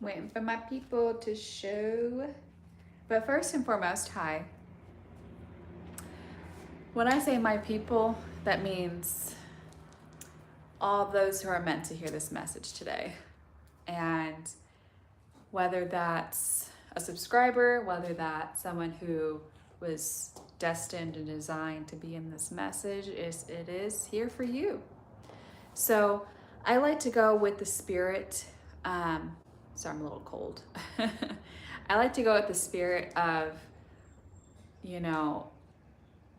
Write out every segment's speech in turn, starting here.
Waiting for my people to show. But first and foremost, hi. When I say my people, that means all those who are meant to hear this message today. And whether that's a subscriber, whether that's someone who was destined and designed to be in this message, it is here for you. So I like to go with the spirit. Sorry, I'm a little cold. I like to go with the spirit of,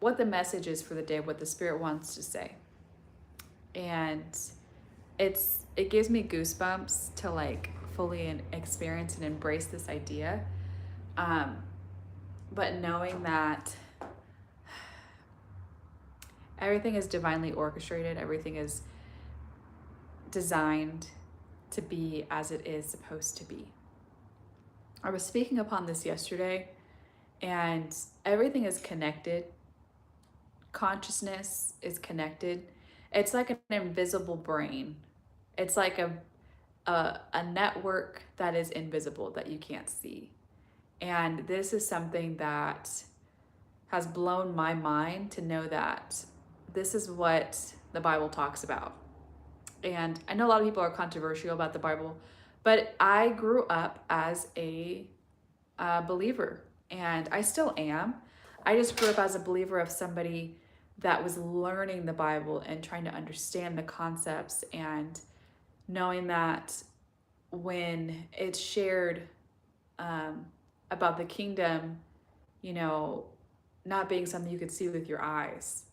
what the message is for the day, what the spirit wants to say. And it gives me goosebumps to like fully experience and embrace this idea. But knowing that everything is divinely orchestrated, everything is designed to be as it is supposed to be. I was speaking upon this yesterday, and everything is connected. Consciousness is connected. It's like an invisible brain. It's like a network that is invisible that you can't see. And this is something that has blown my mind to know that this is what the Bible talks about. And I know a lot of people are controversial about the Bible, but I grew up as a believer, and I still am. I just grew up as a believer of somebody that was learning the Bible and trying to understand the concepts, and knowing that when it's shared about the kingdom, not being something you could see with your eyes.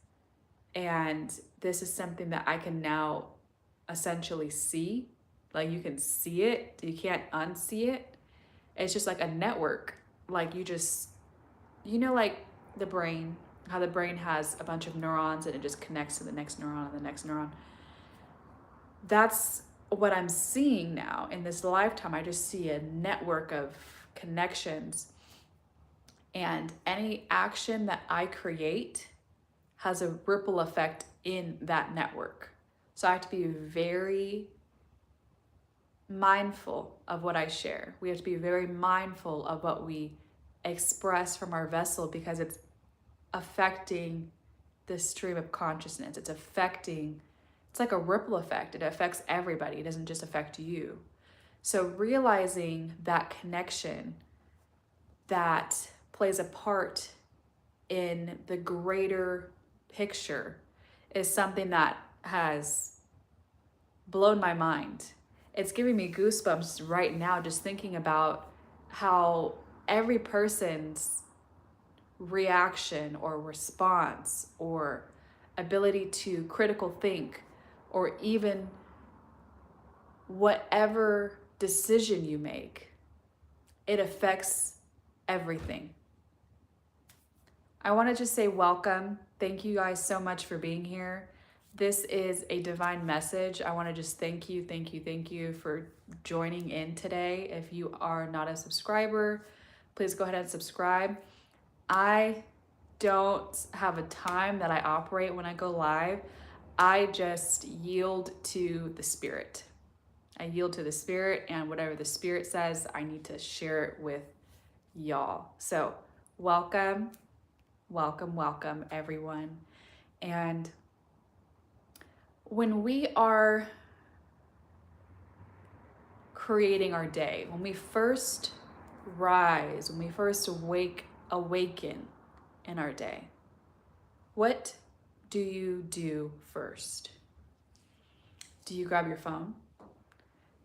And this is something that I can now essentially see. Like, you can see it, you can't unsee it. It's just like a network. Like, like the brain, how the brain has a bunch of neurons and it just connects to the next neuron and the next neuron. That's what I'm seeing now in this lifetime. I just see a network of connections, and any action that I create has a ripple effect in that network. So I have to be very mindful of what I share. We have to be very mindful of what we express from our vessel, because it's affecting the stream of consciousness. It's like a ripple effect. It affects everybody. It doesn't just affect you. So realizing that connection that plays a part in the greater picture is something that has blown my mind. It's giving me goosebumps right now just thinking about how every person's reaction or response or ability to critical think, or even whatever decision you make, it affects everything. I want to just say welcome. Thank you guys so much for being here. This is a divine message. I want to just thank you for joining in today. If you are not a subscriber, please go ahead and subscribe. I don't have a time that I operate when I go live. I just yield to the spirit. I yield to the spirit, and whatever the spirit says, I need to share it with y'all. So welcome, everyone. And when we are creating our day, when we first rise, when we first awaken in our day, what do you do first? Do you grab your phone?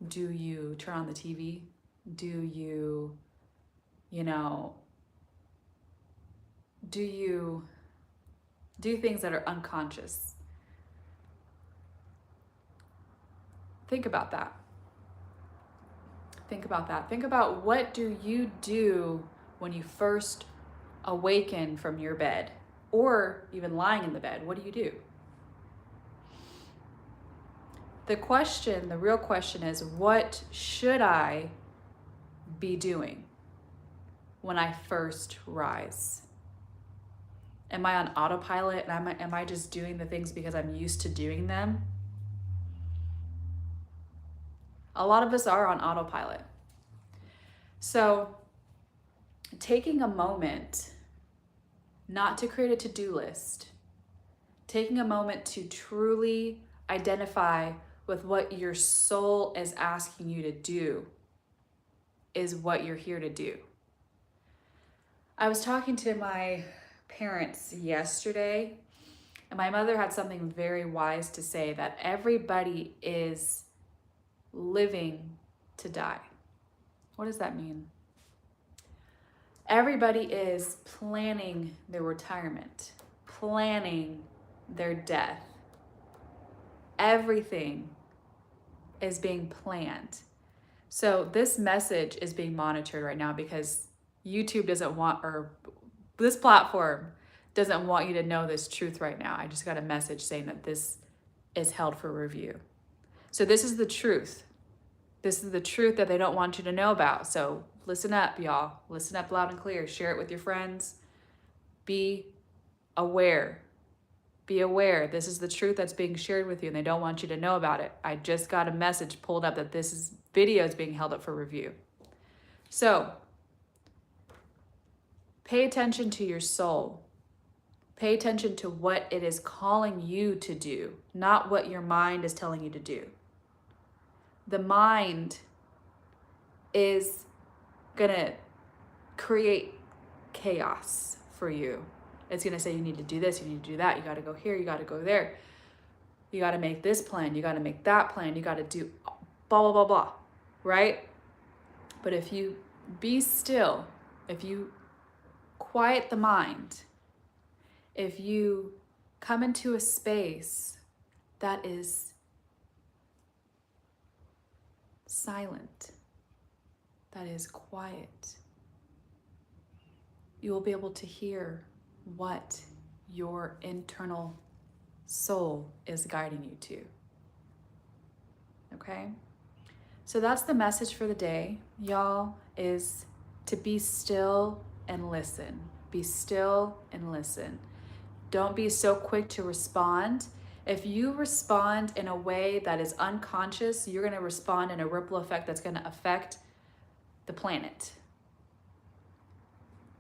Do you turn on the TV? Do you do things that are unconscious? Think about that. Think about what do you do when you first awaken from your bed, or even lying in the bed. What do you do? The real question is, what should I be doing when I first rise? Am I on autopilot, and am I just doing the things because I'm used to doing them? A lot of us are on autopilot. So taking a moment not to create a to-do list, taking a moment to truly identify with what your soul is asking you to do is what you're here to do. I was talking to my parents yesterday, and my mother had something very wise to say, that everybody is living to die. What does that mean? Everybody is planning their retirement, planning their death. Everything is being planned. So this message is being monitored right now because YouTube doesn't want, or this platform doesn't want you to know this truth right now. I just got a message saying that this is held for review. So this is the truth. This is the truth that they don't want you to know about. So listen up, y'all. Listen up loud and clear. Share it with your friends. Be aware. Be aware. This is the truth that's being shared with you, and they don't want you to know about it. I just got a message pulled up that this video is being held up for review. So pay attention to your soul. Pay attention to what it is calling you to do, not what your mind is telling you to do. The mind is gonna create chaos for you. It's gonna say you need to do this, you need to do that, you gotta go here, you gotta go there. You gotta make this plan, you gotta make that plan, you gotta do blah, blah, blah, blah, right? But if you be still, if you quiet the mind, if you come into a space that is silent, that is quiet, you will be able to hear what your internal soul is guiding you to. Okay? So that's the message for the day, y'all, is to be still and listen. Be still and listen. Don't be so quick to respond. If you respond in a way that is unconscious, you're going to respond in a ripple effect that's going to affect the planet.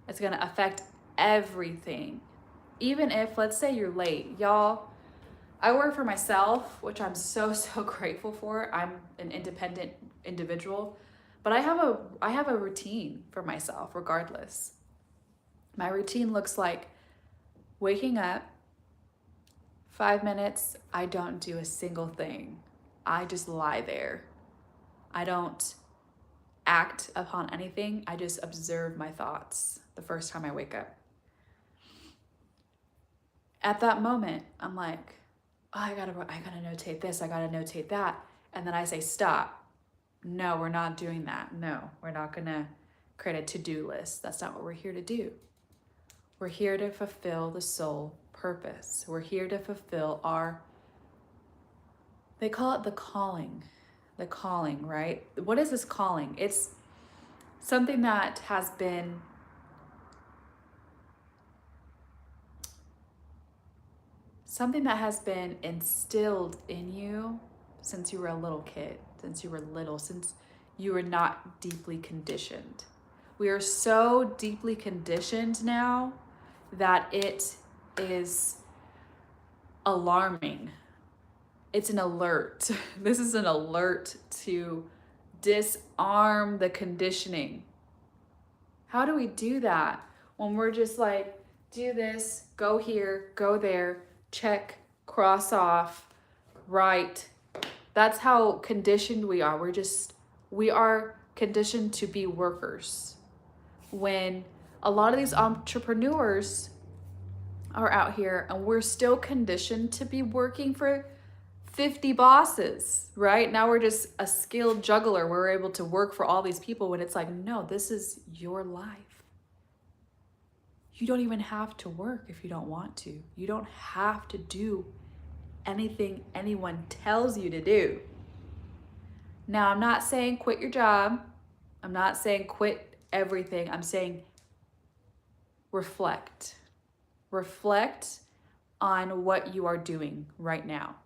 It's going to affect everything. Even if, let's say you're late. Y'all, I work for myself, which I'm so grateful for. I'm an independent individual, but I have a routine for myself regardless. My routine looks like waking up, 5 minutes, I don't do a single thing. I just lie there. I don't act upon anything. I just observe my thoughts the first time I wake up. At that moment, I'm like, oh, I gotta notate this, I gotta notate that. And then I say, stop. No, we're not doing that. No, we're not gonna create a to-do list. That's not what we're here to do. We're here to fulfill the soul purpose. We're here to fulfill they call it the calling, right? What is this calling? It's something that has been instilled in you since you were a little kid, since you were not deeply conditioned. We are so deeply conditioned now that it is alarming. It's an alert. This is an alert to disarm the conditioning. How do we do that when we're just like, do this, go here, go there, check, cross off, right? That's how conditioned we are. We are conditioned to be workers. When a lot of these entrepreneurs are out here and we're still conditioned to be working for 50 bosses, right? Now we're just a skilled juggler. We're able to work for all these people when it's like, no, this is your life. You don't even have to work if you don't want to. You don't have to do anything anyone tells you to do. Now, I'm not saying quit your job. I'm not saying quit everything. I'm saying reflect. Reflect on what you are doing right now.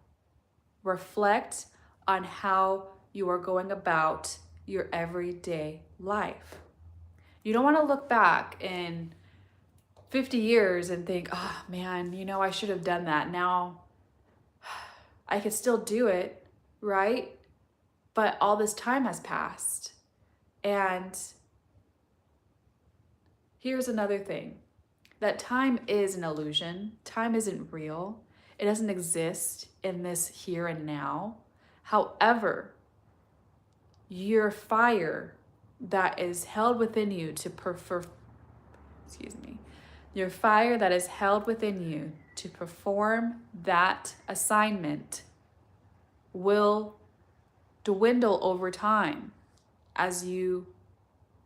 Reflect on how you are going about your everyday life. You don't want to look back in 50 years and think, oh man, I should have done that. Now I could still do it, right? But all this time has passed. And here's another thing, that time is an illusion. Time isn't real. It doesn't exist in this here and now. However, your fire that is held within you your fire that is held within you to perform that assignment will dwindle over time as you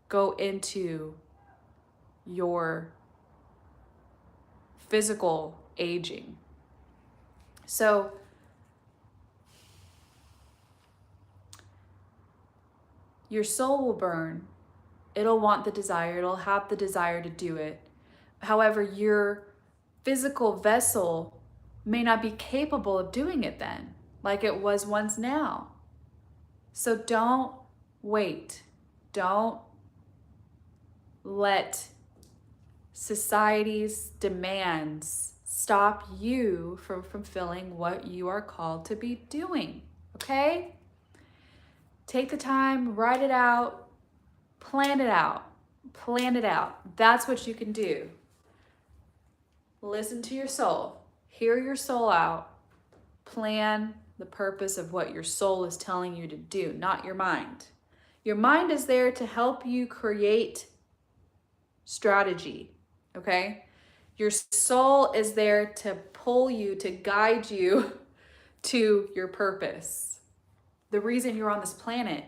go into your physical aging. So your soul will burn. It'll want the desire. It'll have the desire to do it. However, your physical vessel may not be capable of doing it then, like it was once now. So don't wait. Don't let society's demands stop you from fulfilling what you are called to be doing, okay? Take the time, write it out, plan it out, plan it out. That's what you can do. Listen to your soul, hear your soul out, plan the purpose of what your soul is telling you to do, not your mind. Your mind is there to help you create strategy, okay? Your soul is there to pull you, to guide you to your purpose. The reason you're on this planet,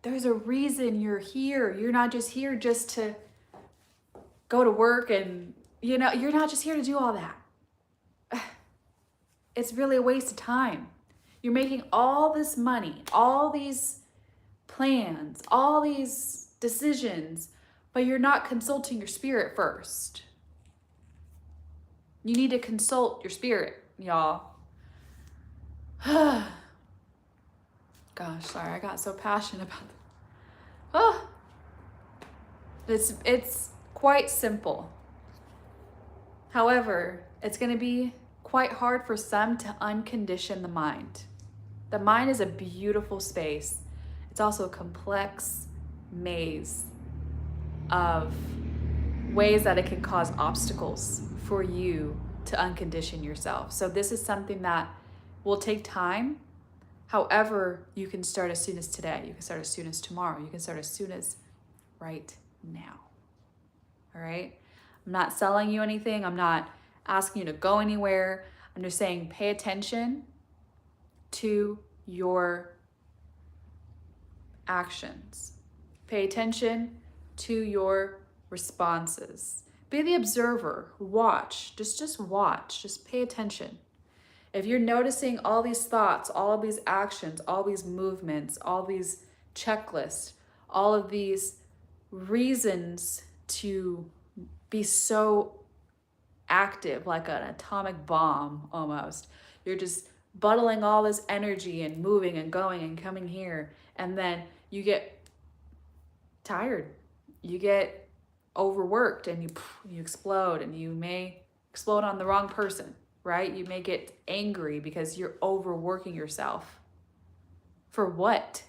there's a reason you're here. You're not just here just to go to work and, you're not just here to do all that. It's really a waste of time. You're making all this money, all these plans, all these decisions, but you're not consulting your spirit first. You need to consult your spirit, y'all. Gosh, sorry, I got so passionate about that. Oh, it's quite simple. However, it's going to be quite hard for some to uncondition the mind. The mind is a beautiful space. It's also a complex maze of ways that it can cause obstacles for you to uncondition yourself. So this is something that will take time. However, you can start as soon as today. You can start as soon as tomorrow. You can start as soon as right now. All right? I'm not selling you anything. I'm not asking you to go anywhere. I'm just saying pay attention to your actions. Pay attention to your responses. Be the observer. Watch. Just watch. Just pay attention. If you're noticing all these thoughts, all of these actions, all these movements, all these checklists, all of these reasons to be so active, like an atomic bomb almost. You're just buttling all this energy and moving and going and coming here, and then you get tired. You get overworked and you explode, and you may explode on the wrong person, right? You may get angry because you're overworking yourself. For what?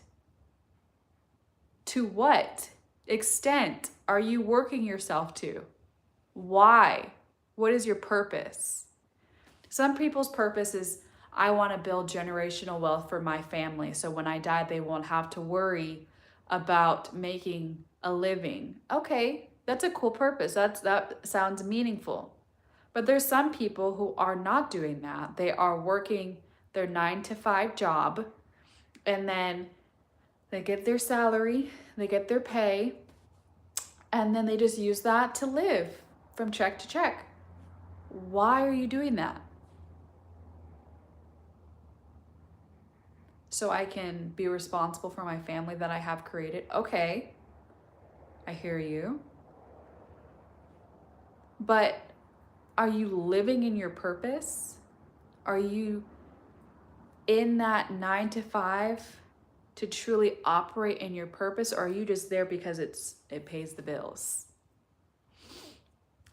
To what extent are you working yourself to? Why? What is your purpose? Some people's purpose is, I want to build generational wealth for my family, so when I die, they won't have to worry about making a living. Okay, that's a cool purpose. That sounds meaningful. But there's some people who are not doing that. They are working their 9-to-5 job, and then they get their salary, they get their pay, and then they just use that to live from check to check. Why are you doing that? So I can be responsible for my family that I have created. Okay, I hear you. But are you living in your purpose? Are you in that 9-to-5 to truly operate in your purpose, or are you just there because it pays the bills?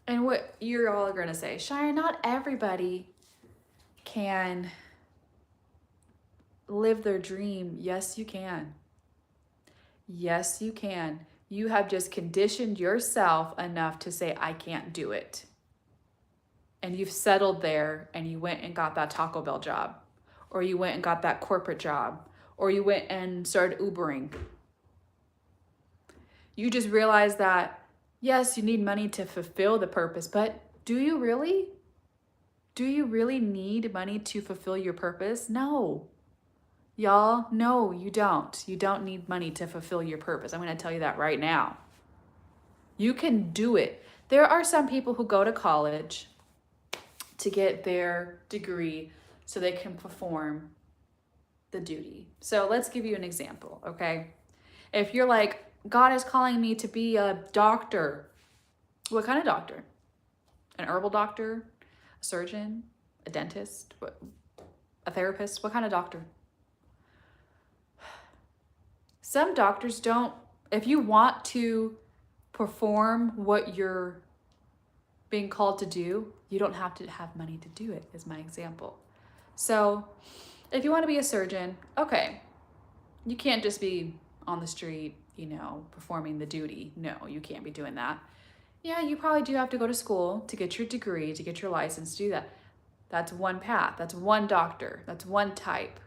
And what you're all going to say, Cheyenne, not everybody can live their dream. Yes, you can. Yes, you can. You have just conditioned yourself enough to say, I can't do it. And you've settled there and you went and got that Taco Bell job, or you went and got that corporate job, or you went and started Ubering. You just realized that, yes, you need money to fulfill the purpose, but do you really? Do you really need money to fulfill your purpose? No. Y'all, no, you don't. You don't need money to fulfill your purpose. I'm going to tell you that right now. You can do it. There are some people who go to college to get their degree so they can perform the duty. So let's give you an example, okay? If you're like, God is calling me to be a doctor, what kind of doctor? An herbal doctor? A surgeon? A dentist? A therapist? What kind of doctor? Some doctors don't, if you want to perform what you're being called to do, you don't have to have money to do it, is my example. So if you want to be a surgeon, okay, you can't just be on the street, performing the duty. No, you can't be doing that. Yeah, you probably do have to go to school to get your degree, to get your license, to do that. That's one path. That's one doctor. That's one type.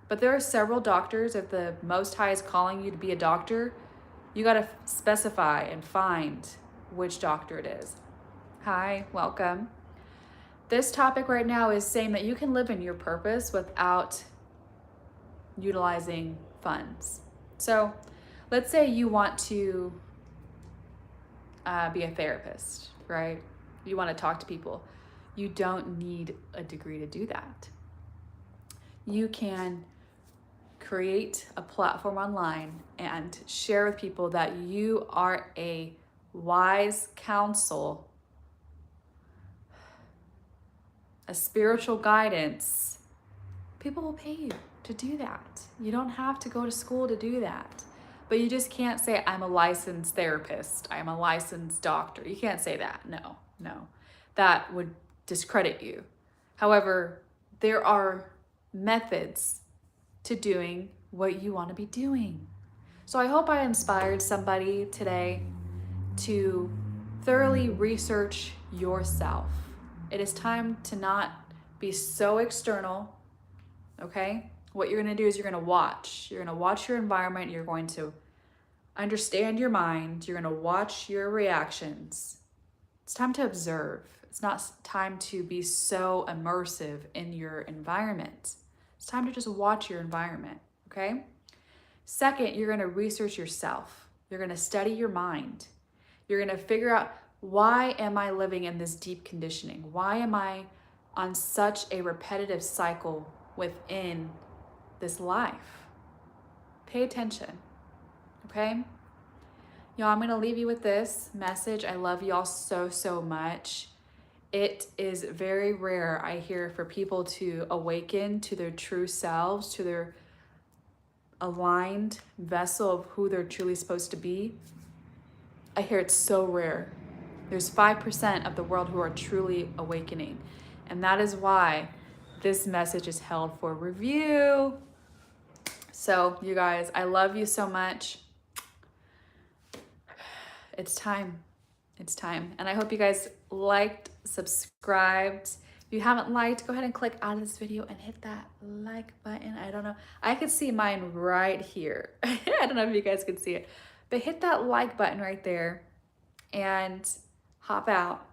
But there are several doctors. If the Most High is calling you to be a doctor, you got to specify and find which doctor it is. Hi, welcome. This topic right now is saying that you can live in your purpose without utilizing funds. So let's say you want to be a therapist, right? You want to talk to people. You don't need a degree to do that. You can create a platform online and share with people that you are a wise counsel, a spiritual guidance. People will pay you to do that. You don't have to go to school to do that. But you just can't say, I'm a licensed therapist, I'm a licensed doctor. You can't say that. No. That would discredit you. However, there are methods to doing what you want to be doing. So I hope I inspired somebody today to thoroughly research yourself. It is time to not be so external, okay? What you're going to do is you're going to watch. You're going to watch your environment. You're going to understand your mind. You're going to watch your reactions. It's time to observe. It's not time to be so immersive in your environment. It's time to just watch your environment, okay? Second, you're going to research yourself. You're going to study your mind. You're going to figure out, why am I living in this deep conditioning? Why am I on such a repetitive cycle within this life? Pay attention, okay? Y'all, I'm going to leave you with this message. I love y'all so much. It is very rare, I hear, for people to awaken to their true selves, to their aligned vessel of who they're truly supposed to be. I hear it's so rare. There's 5% of the world who are truly awakening. And that is why this message is held for review. So, you guys, I love you so much. It's time. It's time. And I hope you guys liked, subscribed. If you haven't liked, go ahead and click out of this video and hit that like button. I don't know. I could see mine right here. I don't know if you guys can see it. But hit that like button right there and hop out,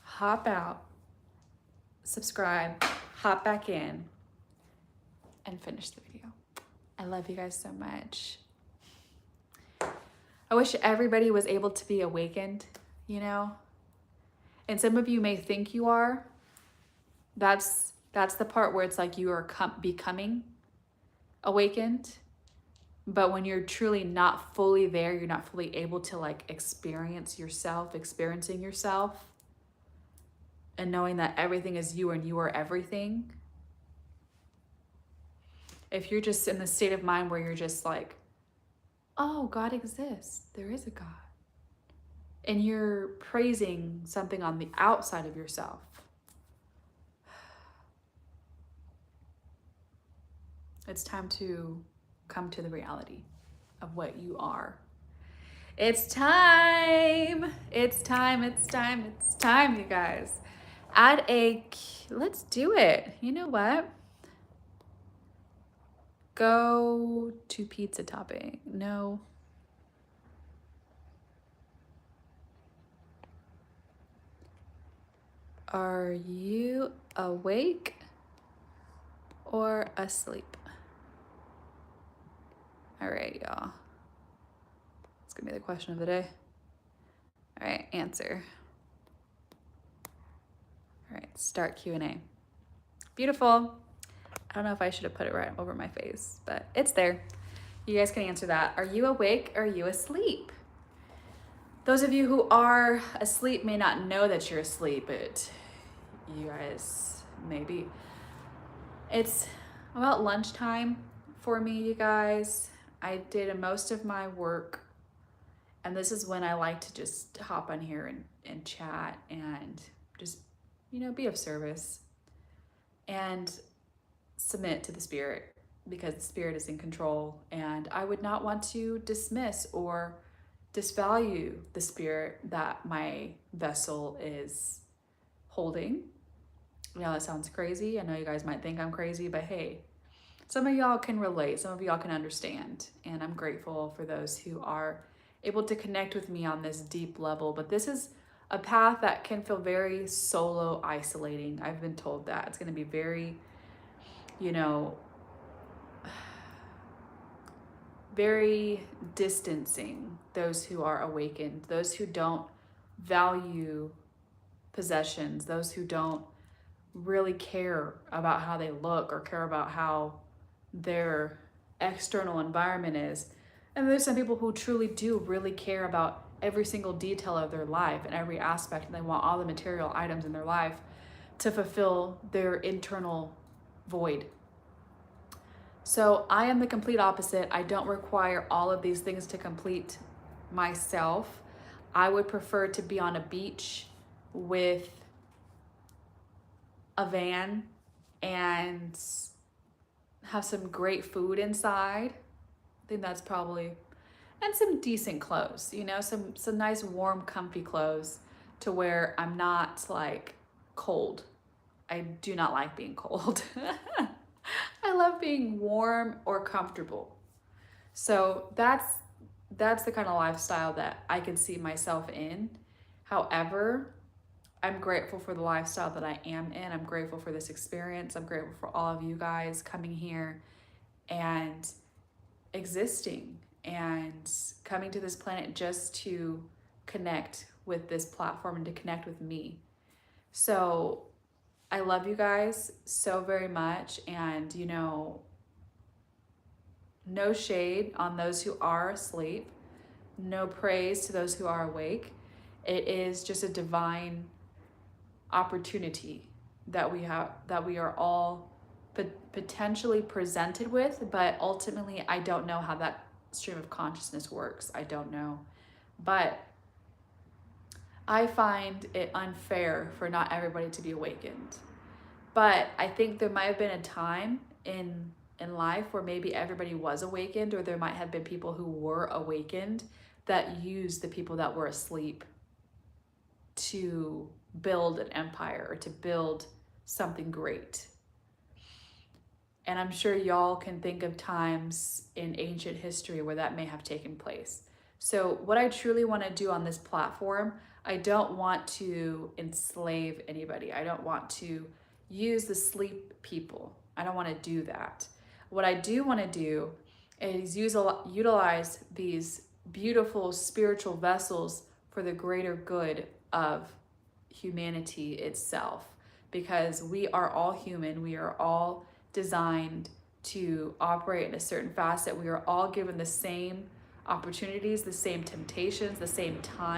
hop out, subscribe, hop back in, and finish the video. I love you guys so much. I wish everybody was able to be awakened, And some of you may think you are. That's the part where it's like you are becoming awakened. But when you're truly not fully there, you're not fully able to experiencing yourself and knowing that everything is you and you are everything. If you're just in the state of mind where you're just like, oh, God exists, there is a God, and you're praising something on the outside of yourself, it's time to come to the reality of what you are. It's time. It's time. It's time. It's time, you guys. Let's do it. You know what? Go to pizza topping. No. Are you awake or asleep? All right, y'all. It's gonna be the question of the day. All right, answer. All right, start Q&A. Beautiful. I don't know if I should have put it right over my face, but it's there. You guys can answer that. Are you awake or are you asleep? Those of you who are asleep may not know that you're asleep, but you guys maybe. It's about lunchtime for me, you guys. I did most of my work, and this is when I like to just hop on here and chat and just, be of service and submit to the Spirit, because the Spirit is in control, and I would not want to dismiss or disvalue the Spirit that my vessel is holding. That sounds crazy. I know you guys might think I'm crazy, but hey, some of y'all can relate, some of y'all can understand, and I'm grateful for those who are able to connect with me on this deep level. But this is a path that can feel very solo isolating. I've been told that it's going to be very, very distancing. Those who are awakened, those who don't value possessions, those who don't really care about how they look or care about how their external environment is. And there's some people who truly do really care about every single detail of their life and every aspect, and they want all the material items in their life to fulfill their internal void. So I am the complete opposite. I don't require all of these things to complete myself. I would prefer to be on a beach with a van and have some great food inside. I think that's probably, and some decent clothes, some nice warm comfy clothes to where I'm not like cold. I do not like being cold. I love being warm or comfortable. So that's the kind of lifestyle that I can see myself in. However, I'm grateful for the lifestyle that I am in. I'm grateful for this experience. I'm grateful for all of you guys coming here and existing and coming to this planet just to connect with this platform and to connect with me. So I love you guys so very much. And, no shade on those who are asleep. No praise to those who are awake. It is just a divine opportunity that we are all potentially presented with, but ultimately I don't know how that stream of consciousness works. I don't know. But I find it unfair for not everybody to be awakened. But I think there might have been a time in life where maybe everybody was awakened, or there might have been people who were awakened that used the people that were asleep to build an empire or to build something great. And I'm sure y'all can think of times in ancient history where that may have taken place. So what I truly want to do on this platform, I don't want to enslave anybody. I don't want to use the sleep people. I don't want to do that. What I do want to do is utilize these beautiful spiritual vessels for the greater good of humanity itself, because we are all human. We are all designed to operate in a certain facet. We are all given the same opportunities, the same temptations, the same time.